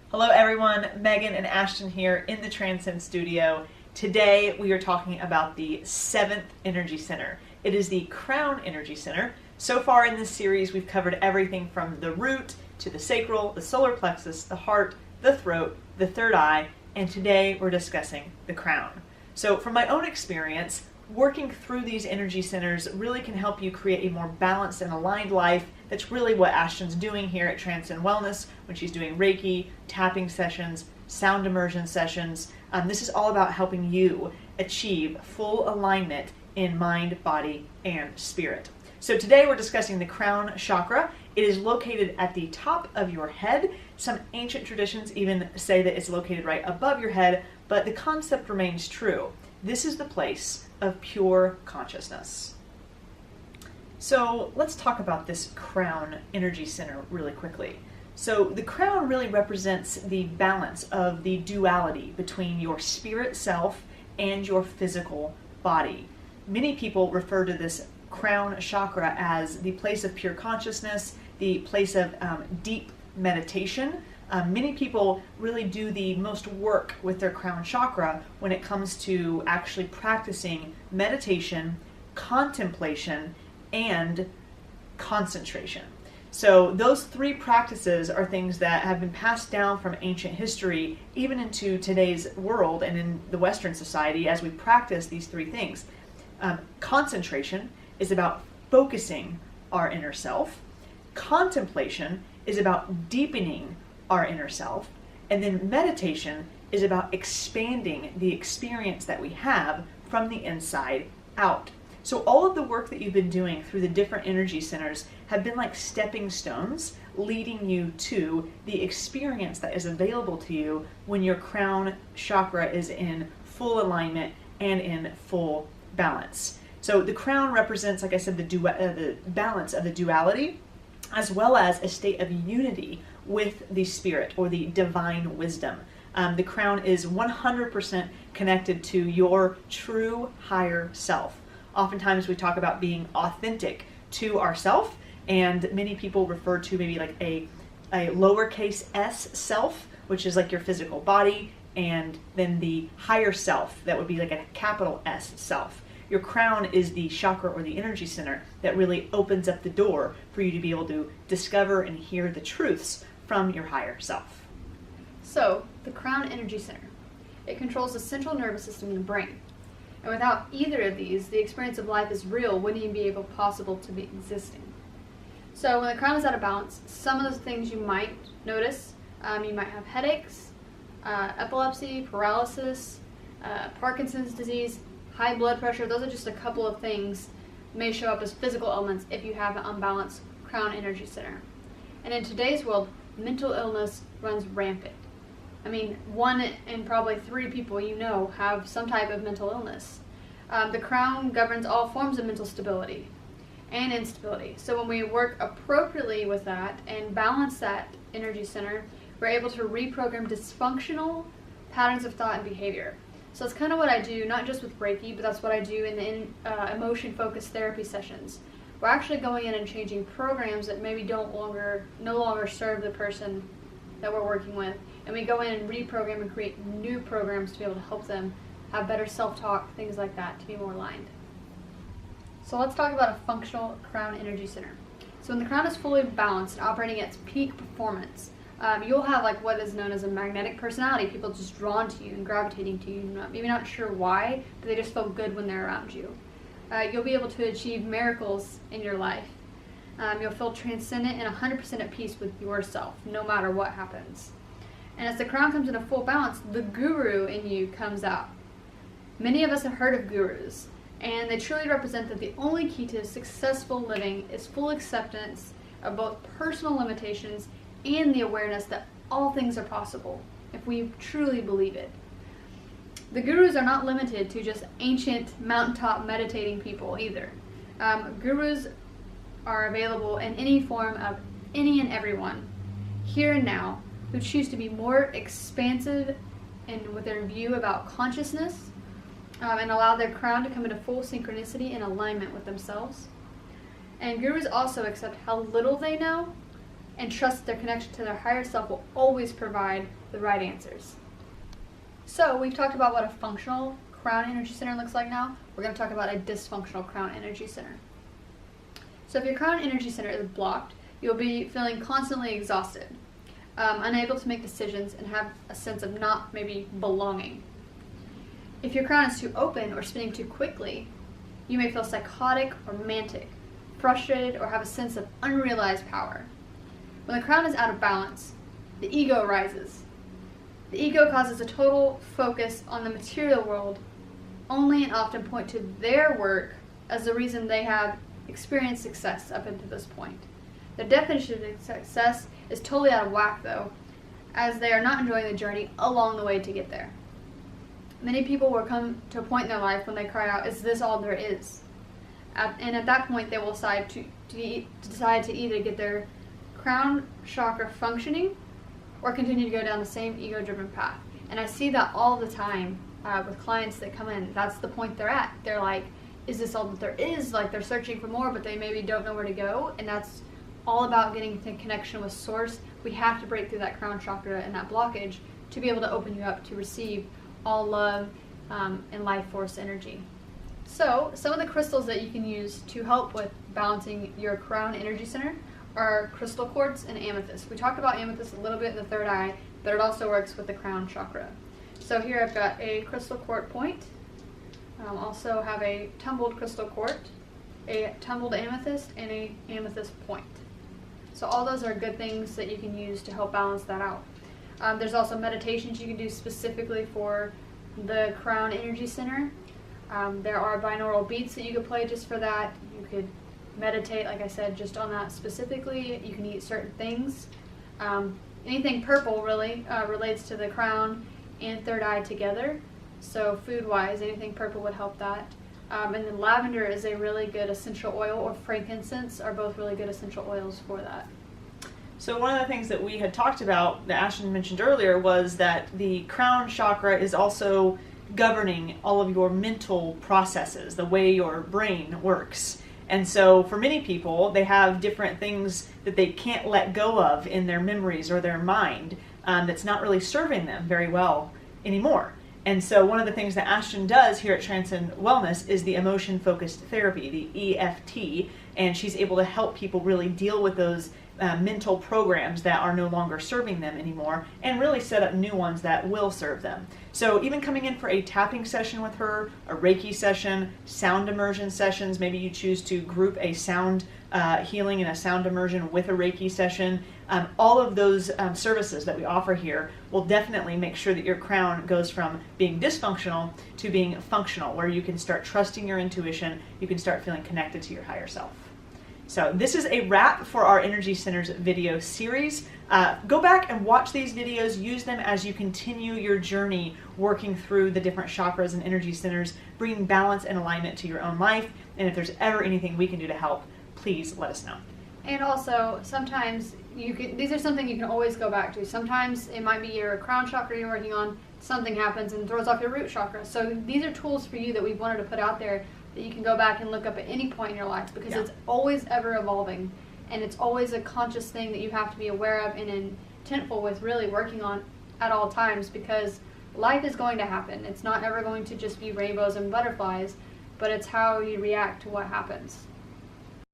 Hello everyone, Megan and Ashton here in the Transcend Studio. Today we are talking about the 7th Energy Center. It is the Crown Energy Center. So far in this series we've covered everything from the root to the sacral, the solar plexus, the heart, the throat, the third eye, and today we're discussing the crown. So from my own experience, working through these energy centers really can help you create a more balanced and aligned life. That's really what Ashton's doing here at Transcend Wellness when she's doing Reiki, tapping sessions, sound immersion sessions. This is all about helping you achieve full alignment in mind, body, and spirit. So today we're discussing the Crown Chakra. It is located at the top of your head. Some ancient traditions even say that it's located right above your head, but the concept remains true. This is the place of pure consciousness. So let's talk about this crown energy center really quickly. So the crown really represents the balance of the duality between your spirit self and your physical body. Many people refer to this crown chakra as the place of pure consciousness, the place of deep meditation. Many people really do the most work with their crown chakra when it comes to actually practicing meditation, contemplation, and concentration. So those three practices are things that have been passed down from ancient history even into today's world and in the Western society as we practice these three things. Concentration is about focusing our inner self. Contemplation is about deepening our inner self. And then meditation is about expanding the experience that we have from the inside out. So all of the work that you've been doing through the different energy centers have been like stepping stones leading you to the experience that is available to you when your crown chakra is in full alignment and in full balance. So the crown represents, like I said, the balance of the duality, as well as a state of unity with the spirit or the divine wisdom. The crown is 100% connected to your true higher self. Oftentimes we talk about being authentic to ourself, and many people refer to maybe like a lowercase s self, which is like your physical body, and then the higher self, that would be like a capital S self. Your crown is the chakra or the energy center that really opens up the door for you to be able to discover and hear the truths from your higher self. So, the crown energy center. It controls the central nervous system in the brain. And without either of these, the experience of life is real wouldn't even be possible to be existing. So when the crown is out of balance, some of those things you might notice, you might have headaches, epilepsy, paralysis, Parkinson's disease, high blood pressure. Those are just a couple of things may show up as physical ailments if you have an unbalanced crown energy center. And in today's world, mental illness runs rampant. I mean, 1 in probably 3 people you know have some type of mental illness. The crown governs all forms of mental stability and instability. So when we work appropriately with that and balance that energy center, we're able to reprogram dysfunctional patterns of thought and behavior. So that's kind of what I do, not just with Reiki, but that's what I do in the emotion-focused therapy sessions. We're actually going in and changing programs that maybe no longer serve the person that we're working with. And we go in and reprogram and create new programs to be able to help them have better self-talk, things like that, to be more aligned. So let's talk about a functional crown energy center. So when the crown is fully balanced and operating at its peak performance, you'll have like what is known as a magnetic personality. People just drawn to you and gravitating to you, maybe not sure why, but they just feel good when they're around you. You'll be able to achieve miracles in your life. You'll feel transcendent and 100% at peace with yourself, no matter what happens. And as the crown comes into full balance, the guru in you comes out. Many of us have heard of gurus, and they truly represent that the only key to successful living is full acceptance of both personal limitations and the awareness that all things are possible if we truly believe it. The gurus are not limited to just ancient mountaintop meditating people either. Gurus are available in any form of any and everyone, here and now, who choose to be more expansive and with their view about consciousness, and allow their crown to come into full synchronicity and alignment with themselves. And gurus also accept how little they know and trust their connection to their higher self will always provide the right answers. So we've talked about what a functional crown energy center looks like now. We're going to talk about a dysfunctional crown energy center. So if your crown energy center is blocked, you'll be feeling constantly exhausted, unable to make decisions, and have a sense of not maybe belonging. If your crown is too open or spinning too quickly, you may feel psychotic or romantic, frustrated, or have a sense of unrealized power. When the crown is out of balance, the ego rises. The ego causes a total focus on the material world only and often point to their work as the reason they have experienced success up until this point. The definition of success is totally out of whack though, as they are not enjoying the journey along the way to get there. Many people will come to a point in their life when they cry out, "Is this all there is?" And at that point they will decide to either get their crown chakra functioning or continue to go down the same ego-driven path. And I see that all the time with clients that come in. That's the point they're at. They're like, is this all that there is? Like they're searching for more, but they maybe don't know where to go. And that's all about getting to connection with source. We have to break through that crown chakra and that blockage to be able to open you up to receive all love and life force energy. So some of the crystals that you can use to help with balancing your crown energy center are crystal quartz and amethyst. We talked about amethyst a little bit in the third eye, but it also works with the crown chakra. So here I've got a crystal quartz point. Also have a tumbled crystal quartz, a tumbled amethyst, and a amethyst point. So all those are good things that you can use to help balance that out. There's also meditations you can do specifically for the crown energy center. There are binaural beats that you could play just for that. You could meditate, like I said, just on that specifically. You can eat certain things. Anything purple really relates to the crown and third eye together. So food-wise, anything purple would help that. And then lavender is a really good essential oil, or frankincense are both really good essential oils for that. So one of the things that we had talked about, that Ashton mentioned earlier, was that the crown chakra is also governing all of your mental processes, the way your brain works. And so for many people, they have different things that they can't let go of in their memories or their mind that's not really serving them very well anymore. And so one of the things that Ashton does here at Transcend Wellness is the emotion-focused therapy, the EFT, and she's able to help people really deal with those mental programs that are no longer serving them anymore and really set up new ones that will serve them. So even coming in for a tapping session with her, a Reiki session, sound immersion sessions, maybe you choose to group a sound healing and a sound immersion with a Reiki session, all of those services that we offer here will definitely make sure that your crown goes from being dysfunctional to being functional, where you can start trusting your intuition, you can start feeling connected to your higher self. So this is a wrap for our Energy Centers video series. Go back and watch these videos, use them as you continue your journey working through the different chakras and energy centers, bringing balance and alignment to your own life. And if there's ever anything we can do to help, please let us know. And also, sometimes these are something you can always go back to. Sometimes it might be your crown chakra you're working on, something happens and throws off your root chakra. So these are tools for you that we wanted to put out there that you can go back and look up at any point in your life, because it's always ever evolving, and it's always a conscious thing that you have to be aware of and intentful with really working on at all times, because life is going to happen. It's not ever going to just be rainbows and butterflies, but it's how you react to what happens.